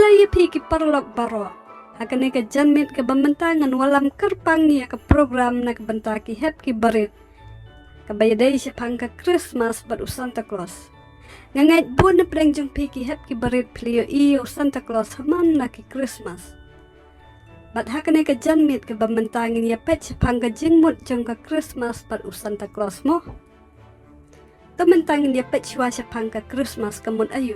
ya pi ki parlok baro. Hakane ka janmit ka bambantangan walam kerpang ya ka program na ka banta ki hep ki barit. Kabayadai siya pang ka Khristmas bat u Santa Claus. Ngangait buwan na preng jong pi ki hep ki barit plio iyo Santa Claus haman na ki Khristmas. Bat hakane ka janmit ka bambantangan ya pet siya pang ka jingmut jong ka Khristmas bat u Santa Claus mo. Tamantangin ya pet siya pang ka Khristmas kamun ayo.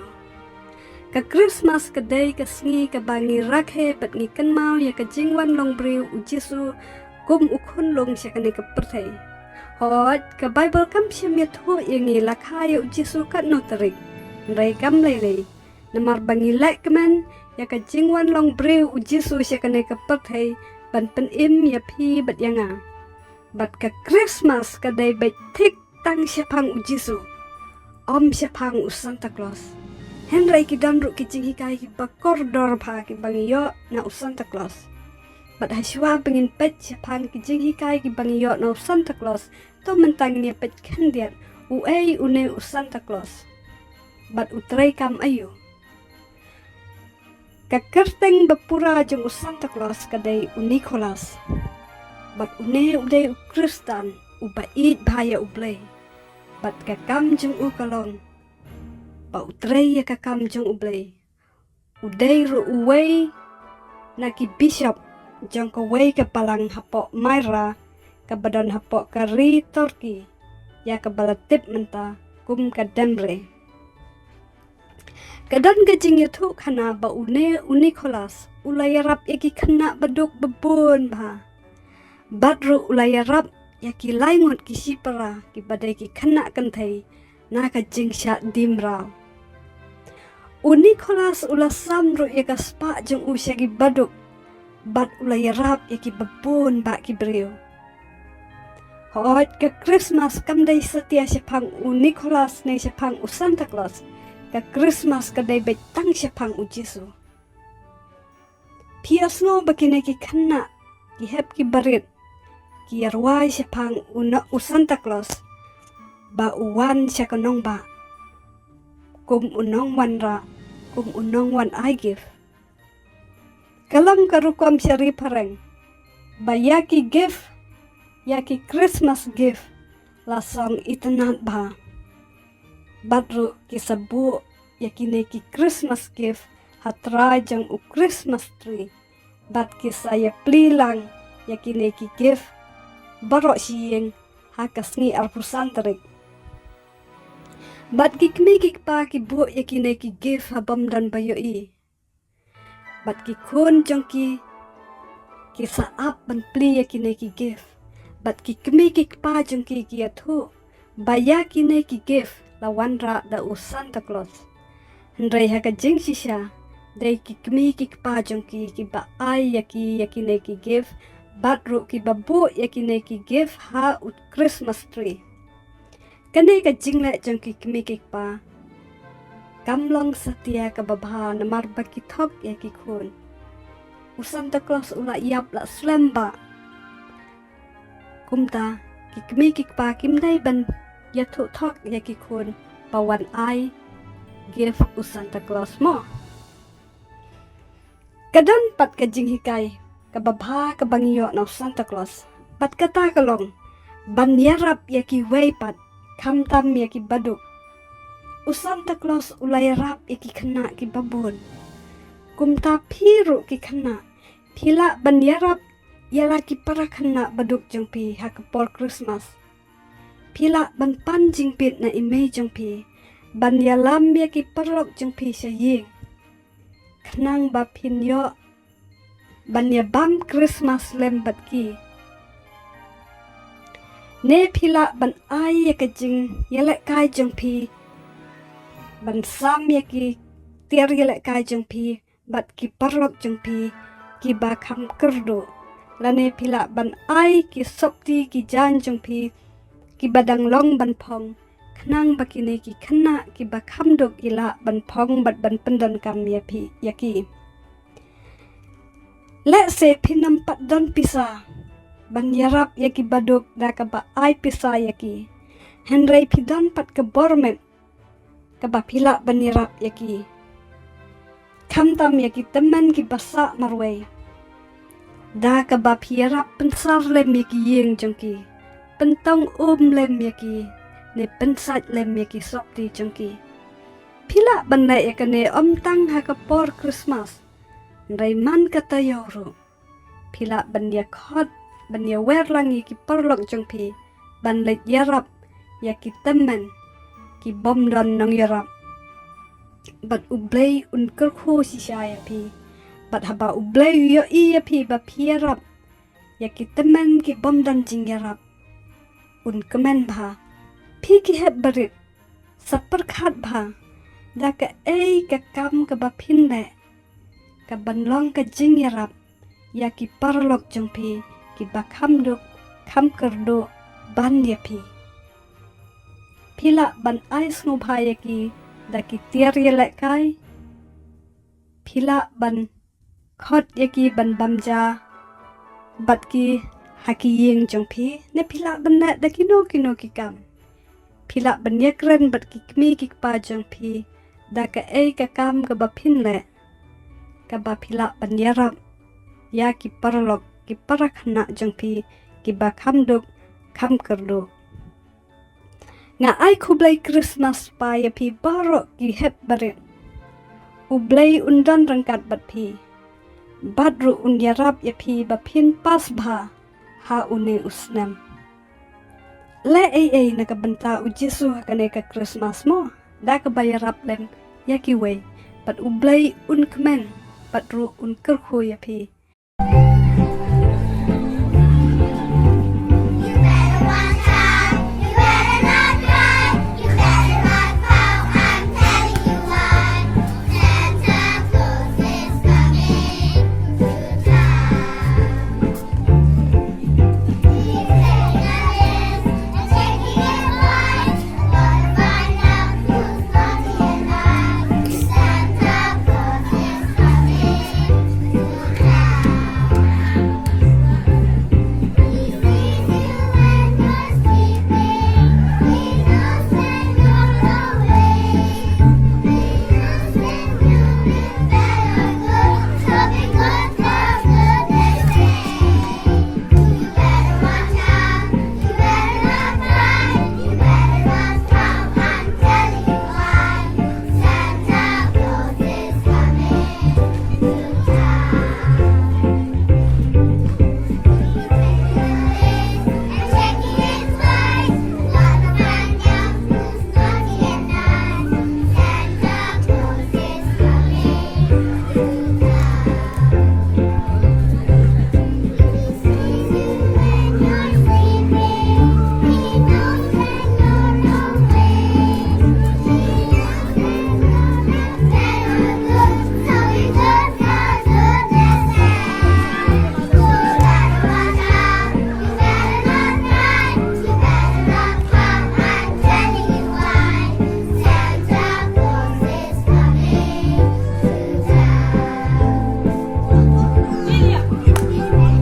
Ka Khristmas ka day ka sngi ka bangi rakhe bat ngi kanmau ya ka jingwan long briu u Jisu kum ukun long siya kane ka pertay. Hot ka Bible kam siya miat ho ya ngi lakha ya u Jisu kat no tarik. Nray kam lay namar bangi lek kaman ya ka jingwan long briu u Jisu siya kane ka pertay ban pen im ya pi bat yanga. Bat ka Khristmas ka day bat tik tang siya pang u Jisu. Om siya pang u Santa Claus. Henry ki danruk ki Jinghikai ki bakordor pa ki bangiyo na u Santa Claus. Bat haswa bangin pet siya pang ki Jinghikai ki bangiyo na u Santa Claus. To mentangin ya pet kandiat u une u Santa Claus. Bat utray kam ayo. Kakerteng bapura jong u Santa Claus kadai u Nicholas. Bat une uday u Kristan u bait bahaya u blay. Bat kakam jong u kalong. Ba utray ya kakam jong ublay. Uday ru uway na ki bishop jong kaway ka palang hapok Myra ka badan hapok ka ri Turkey ya ka balatip menta kum ka Demre. Kadan ka jing yutu kana ba une Nicholas ulayarap yaki kana baduk babon ba. Badru ulayarap yaki laingot ki sipara ki badai ki kana kantay na ka jing sya dimraw. U Nicholas ula samro ya ka spa jong u siya ki baduk. Bat ula yarap ya ki babon ba ki brio. Hot ka Khristmas kam day setia siya pang u Nicholas na siya pang u Santa Claus. Ka Khristmas ka day betang siya pang u Jisu. Pias mo ba kinay ki kana ki hep ki barit. Ki yarway siya pang u Santa Claus. Ba uwan siya kanong ba. Kum unong wan ra, kum unong wan I give. Kalam karukom siya ripareng. Ba yaki give, yaki Christmas give, lasong itanat ba. Badru kisabu, yaki neki Christmas give, hatra jang u Christmas tree. Bat kisaya plilang, yaki neki give, barok siyeng, hakas ni arpusantarik. Bat kikmikik pa ki bu ya kinay ki give habam dan bayo i. Bat ki kun jong ki saap ban pli ya kinay ki give. Bat kikmikik pa jong ki atu. Baya kinay ki give lawan ra da u Santa Claus. Hendray haka jing sisya. Day kikmikik pa jong ki ba ay ya kinay ki give. Bat ru ki babu ya kinay ki give ha u Christmas tree. Kanay ka jingle jong ki kimikik pa. Kamlong setia ka babha na marba ki thok ya ki kun. U Santa Claus ula yap la slemba. Kumta ki kimikik pa kimday ban ya thok ya ki kun. Pawan ay give u Santa Claus mo. Kadan pat ka Jinghikai ka babha ka bangiyo na u Santa Claus. Pat kata kalong ban yarap ya ki way pat. Kamtam ya ki baduk. U Santa Claus ulayarap ya ki kena ki babon. Kumta piru ki kena. Pila banyarap ya laki para kena baduk jong pi hakapol Khristmas. Pila ban panjing pit na imay jong pi. Ban yalam ya ki parlok jong pi siya ying. Kenang ba pinyo. Ban ya bam Khristmas lembat ki. Ne pila ban ay ya kajing yelek kai jong pi. Ban sam ya ki tiar yelek kai jong pi. Bat ki parlok jong pi. Ki ba kam kerdo. Lane pila ban ay ki sopti ki jan jong pi. Ki badang long ban pong. Kenang ba kini ki kena ki ba kam dok ila ban pong bat ban pendan kam ya pi ya ki. Lek se pinampat don pisa. Ban yarap ya ki baduk da ka ba ay pisa ya ki. Henry pidan pat ke bormet. Ka ba pila ban yarap ya ki. Kamtam ya ki teman ki basa marway. Da ka ba pierap pensar lem ya ki yeng jongki. Pentong lem ya ki. Ne pensat lem ya ki sopti jongki. Pila bandai ya kene tang ha kapor Khristmas. Raiman kata yoro. Pila bandia khot bandia werlangi ki perlok jongpi. Banlet yarap ya ki teman ki bom don nong yarap. Bat ublay kerho si saya pi. Bat haba ublay yo iya pi ba pierap. Ya ki teman ki bom don jing yarap. Kemen bha. Pi ki heb barit. Saperkhat bha. Da ka ka kam ka ba pinle. Ka banlong ka jing yarap. Ya ki parlok jong pi. Ki ba kam duk. Kam kerdo. Ban ya pi. Pila ban ais ngubhaya ki. Da ki tiar yelek kai. Pila ban khot yaki ban bamja. Bat ki haki yeng jong pi. Ne pila ban net da ki no ki kam. Pila ban yakren bat ki kmi ki kpa jong pi. Da ka kam ka ba pin le. Ka ba pila ban yarap. Ya ki parlok ki parak nak jong pi. Ki ba kam duk kam kerdo. Nga ai kublay Khristmas pa ya pi barok ki hep barit. Ublay undan rangkat bat pi. Badru yarap ya pi ba pin pas bha. Ha une usnam. Le nakabenta ujisu hakane ka Khristmas mo. Da ka bayarap lem ya ki way. Bat ublay kemen. Badru kerho ya pi.